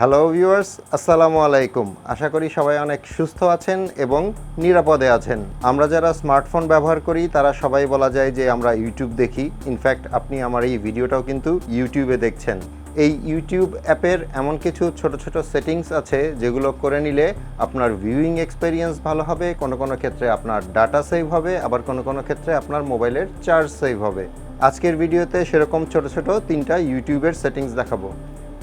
Hello viewers, আসসালামু আলাইকুম। আশা করি সবাই অনেক সুস্থ আছেন এবং নিরাপদে আছেন। আমরা যারা স্মার্টফোন ব্যবহার করি তারা সবাই বলা যায় যে আমরা ইউটিউব দেখি। ইনফ্যাক্ট আপনি আমার এই ভিডিওটাও কিন্তু ইউটিউবে দেখছেন। এই ইউটিউব অ্যাপের এমন কিছু ছোট ছোট সেটিংস আছে যেগুলো করে নিলে আপনার ভিউইং এক্সপেরিয়েন্স ভালো হবে, কোনো কোনো ক্ষেত্রে আপনার ডাটা সেভ হবে, আবার কোনো কোনো ক্ষেত্রে আপনার মোবাইলের চার্জ সেভ হবে। আজকের ভিডিওতে সেরকম ছোট ছোট 3টা ইউটিউবের সেটিংস দেখাবো।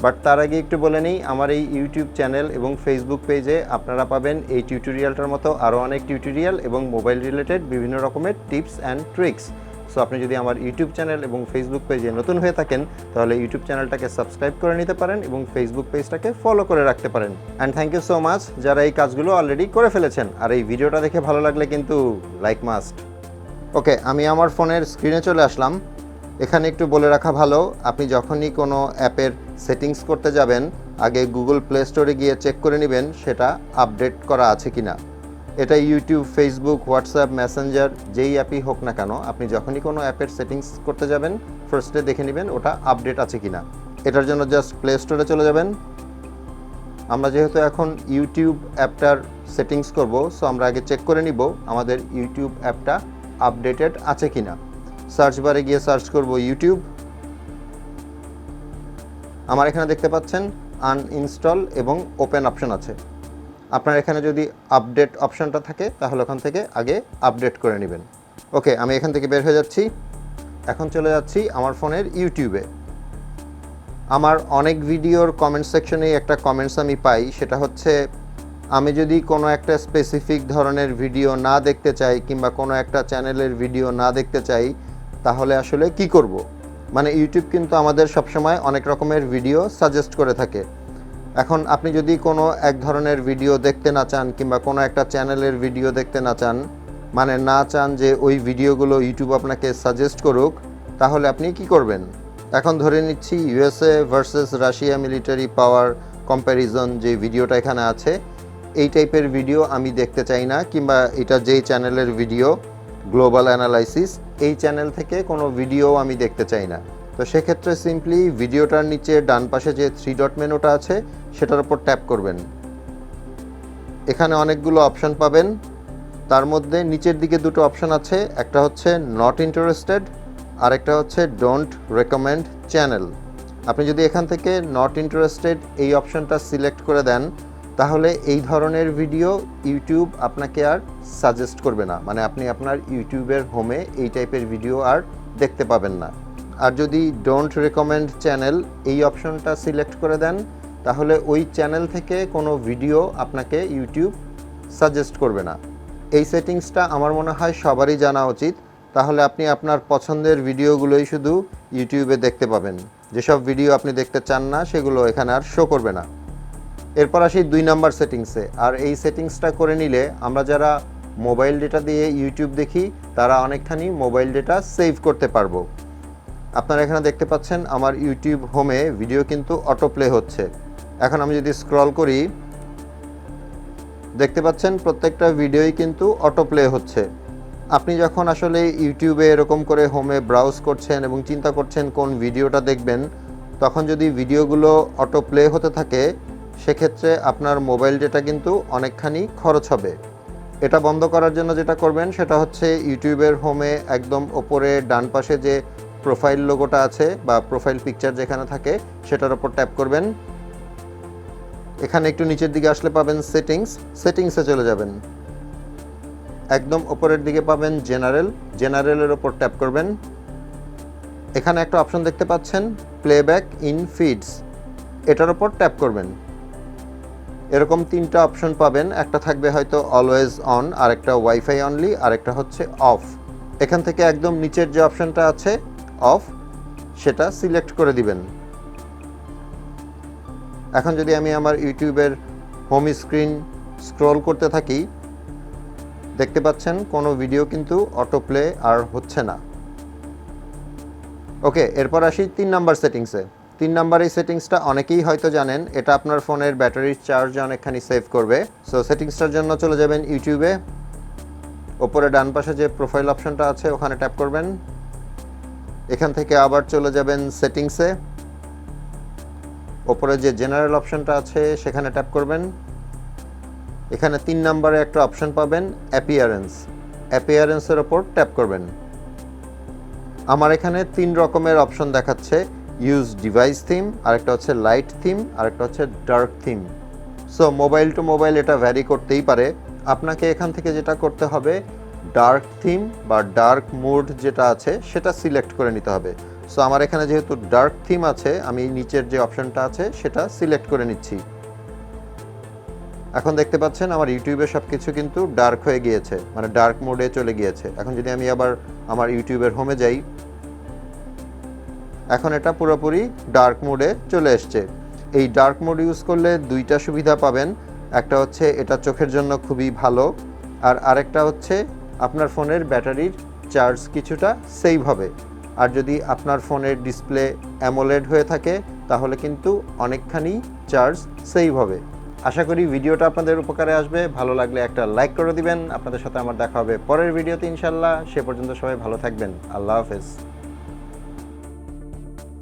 বাট তার আগে একটু বলে নিই, আমার এই ইউটিউব চ্যানেল এবং ফেসবুক পেজে আপনারা পাবেন এই টিউটোরিয়ালটার মতো আরও অনেক টিউটোরিয়াল এবং মোবাইল রিলেটেড বিভিন্ন রকমের টিপস অ্যান্ড ট্রিক্স। সো আপনি যদি আমার ইউটিউব চ্যানেল এবং ফেসবুক পেজে নতুন হয়ে থাকেন তাহলে ইউটিউব চ্যানেলটাকে সাবস্ক্রাইব করে নিতে পারেন এবং ফেসবুক পেজটাকে ফলো করে রাখতে পারেন। And thank you so much যারা এই কাজগুলো অলরেডি করে ফেলেছেন। আর এই ভিডিওটা দেখে ভালো লাগলে কিন্তু লাইক মাস্ট। ওকে, আমি আমার ফোনের স্ক্রিনে চলে আসলাম। এখানে একটু বলে রাখা ভালো, আপনি যখনই কোনো অ্যাপের সেটিংস করতে যাবেন আগে গুগল প্লে স্টোরে গিয়ে চেক করে নেবেন সেটা আপডেট করা আছে কিনা। এটা ইউটিউব, ফেসবুক, হোয়াটসঅ্যাপ, মেসেঞ্জার যেই অ্যাপই হোক না কেন, আপনি যখনই কোনো অ্যাপের সেটিংস করতে যাবেন ফার্স্টে দেখে নেবেন ওটা আপডেট আছে কিনা। এটার জন্য জাস্ট প্লে স্টোরে চলে যাবেন। আমরা যেহেতু এখন ইউটিউব অ্যাপটার সেটিংস করব, সো আমরা আগে চেক করে নিব আমাদের ইউটিউব অ্যাপটা আপডেটেড আছে কিনা। সার্চ বারে গিয়ে সার্চ করব ইউটিউব। আমার এখানে দেখতে পাচ্ছেন আনইনস্টল এবং ওপেন অপশন আছে। আপনার এখানে যদি আপডেট অপশনটা থাকে তাহলে ওখান থেকে আগে আপডেট করে নেবেন। ওকে, আমি এখান থেকে বের হয়ে যাচ্ছি। এখন চলে যাচ্ছি আমার ফোনের ইউটিউবে। আমার অনেক ভিডিওর কমেন্ট সেকশনে একটা কমেন্টস আমি পাই, সেটা হচ্ছে আমি যদি কোনো একটা স্পেসিফিক ধরনের ভিডিও না দেখতে চাই কিংবা কোনো একটা চ্যানেলের ভিডিও না দেখতে চাই তাহলে আসলে কি করব। মানে ইউটিউব কিন্তু আমাদের সবসময় অনেক রকমের ভিডিও সাজেস্ট করে থাকে। এখন আপনি যদি কোনো এক ধরনের ভিডিও দেখতে না চান কিংবা কোনো একটা চ্যানেলের ভিডিও দেখতে না চান, মানে না চান যে ওই ভিডিওগুলো ইউটিউব আপনাকে সাজেস্ট করুক, তাহলে আপনি কি করবেন। এখন ধরে নিচ্ছি ইউএসএ ভার্সেস রাশিয়া মিলিটারি পাওয়ার কম্প্যারিজন যে ভিডিওটা এখানে আছে, এই টাইপের ভিডিও আমি দেখতে চাই না, কিংবা এটা যেই চ্যানেলের ভিডিও গ্লোবাল অ্যানালাইসিস, এই চ্যানেল থেকে কোনো ভিডিও আমি দেখতে চাই না। তো সেক্ষেত্রে সিম্পলি ভিডিওটার নিচে ডান পাশে যে 3 ডট মেনুটা আছে সেটার উপর ট্যাপ করবেন। এখানে অনেকগুলো অপশান পাবেন, তার মধ্যে নিচের দিকে দুটো অপশান আছে, একটা হচ্ছে নট ইন্টারেস্টেড আর একটা হচ্ছে ডোন্ট রেকমেন্ড চ্যানেল। আপনি যদি এখান থেকে নট ইন্টারেস্টেড এই অপশানটা সিলেক্ট করে দেন তাহলে এই ধরনের ভিডিও ইউটিউব আপনাকে আর সাজেস্ট করবে না, মানে আপনি আপনার ইউটিউবের হোমে এই টাইপের ভিডিও আর দেখতে পাবেন না। আর যদি ডোন্ট রেকমেন্ড চ্যানেল এই অপশনটা সিলেক্ট করে দেন তাহলে ওই চ্যানেল থেকে কোনো ভিডিও আপনাকে ইউটিউব সাজেস্ট করবে না। এই সেটিংসটা আমার মনে হয় সবারই জানা উচিত, তাহলে আপনি আপনার পছন্দের ভিডিওগুলোই শুধু ইউটিউবে দেখতে পাবেন। যেসব ভিডিও আপনি দেখতে চান না সেগুলো এখানে আর শো করবে না। এরপর আসি 2 নাম্বার সেটিংসে। আর এই সেটিংসটা করে নিলে আমরা যারা মোবাইল ডেটা দিয়ে ইউটিউব দেখি তারা অনেকখানি মোবাইল ডেটা সেভ করতে পারবো। আপনারা এখানে দেখতে পাচ্ছেন আমার ইউটিউব হোমে ভিডিও কিন্তু অটো প্লে হচ্ছে। এখন আমি যদি স্ক্রল করি দেখতে পাচ্ছেন প্রত্যেকটা ভিডিওই কিন্তু অটো প্লে হচ্ছে। আপনি যখন আসলে ইউটিউবে এরকম করে হোমে ব্রাউজ করছেন এবং চিন্তা করছেন কোন ভিডিওটা দেখবেন, তখন যদি ভিডিওগুলো অটো প্লে হতে থাকে সেক্ষেত্রে আপনার মোবাইল ডেটা কিন্তু অনেকখানি খরচ হবে। এটা বন্ধ করার জন্য যেটা করবেন সেটা হচ্ছে ইউটিউবের হোমে একদম ওপরে ডান পাশে যে প্রোফাইল লোগোটা আছে বা প্রোফাইল পিকচার যেখানে থাকে সেটার উপর ট্যাপ করবেন। এখানে একটু নিচের দিকে আসলে পাবেন সেটিংসে চলে যাবেন। একদম ওপরের দিকে পাবেন জেনারেলের উপর ট্যাপ করবেন। এখানে একটা অপশন দেখতে পাচ্ছেন প্লেব্যাক ইন ফিডস, এটার উপর ট্যাপ করবেন। এরকম 3টা অপশন পাবেন, একটা থাকবে হয়তো অলওয়েজ অন, আরেকটা ওয়াইফাই অনলি, আরেকটা হচ্ছে অফ। এখান থেকে একদম নিচের যে অপশনটা আছে অফ সেটা সিলেক্ট করে দিবেন। এখন যদি আমি আমার ইউটিউবের হোম স্ক্রিন স্ক্রল করতে থাকি দেখতে পাচ্ছেন কোনো ভিডিও কিন্তু অটো প্লে আর হচ্ছে না। ওকে, এরপর আসি 3 নাম্বার সেটিংসে। 3 নাম্বার এই সেটিংসটা অনেকেই হয়তো জানেন, এটা আপনার ফোনের ব্যাটারির চার্জ অনেকখানি সেভ করবে। সো সেটিংসটার জন্য চলে যাবেন ইউটিউবে, ওপরে ডান পাশে যে প্রোফাইল অপশনটা আছে ওখানে ট্যাপ করবেন। এখান থেকে আবার চলে যাবেন সেটিংসে। ওপরে যে জেনারেল অপশনটা আছে সেখানে ট্যাপ করবেন। এখানে 3 নম্বরে একটা অপশন পাবেন অ্যাপিয়ারেন্সের ওপর ট্যাপ করবেন। আমার এখানে 3 রকমের অপশন দেখাচ্ছে, ইউজ ডিভাইস থিম, আরেকটা হচ্ছে লাইট থিম, আরেকটা হচ্ছে dark theme. So mobile to mobile এটা ভ্যারি করতেই পারে। আপনাকে এখান থেকে যেটা করতে হবে, ডার্ক থিম বা ডার্ক মোড যেটা আছে সেটা সিলেক্ট করে নিতে হবে। সো আমার এখানে যেহেতু ডার্ক থিম আছে, আমি নিচের যে অপশনটা আছে সেটা সিলেক্ট করে নিচ্ছি। এখন দেখতে পাচ্ছেন আমার ইউটিউবে সব কিছু কিন্তু ডার্ক হয়ে গিয়েছে, মানে ডার্ক মোডে চলে গিয়েছে। এখন যদি আমি আবার আমার ইউটিউবের হোমে যাই, এখন এটা পুরোপুরি ডার্ক মোডে চলে এসছে। এই ডার্ক মোড ইউজ করলে 2টা সুবিধা পাবেন। একটা হচ্ছে এটা চোখের জন্য খুবই ভালো, আর আরেকটা হচ্ছে আপনার ফোনের ব্যাটারির চার্জ কিছুটা সেভ হবে। আর যদি আপনার ফোনের ডিসপ্লে অ্যামোলেড হয়ে থাকে তাহলে কিন্তু অনেকখানি চার্জ সেভ হবে। আশা করি ভিডিওটা আপনাদের উপকারে আসবে। ভালো লাগলে একটা লাইক করে দিবেন। আপনাদের সাথে আমার দেখা হবে পরের ভিডিওতে ইনশাল্লাহ। সে পর্যন্ত সবাই ভালো থাকবেন। আল্লাহ হাফেজ।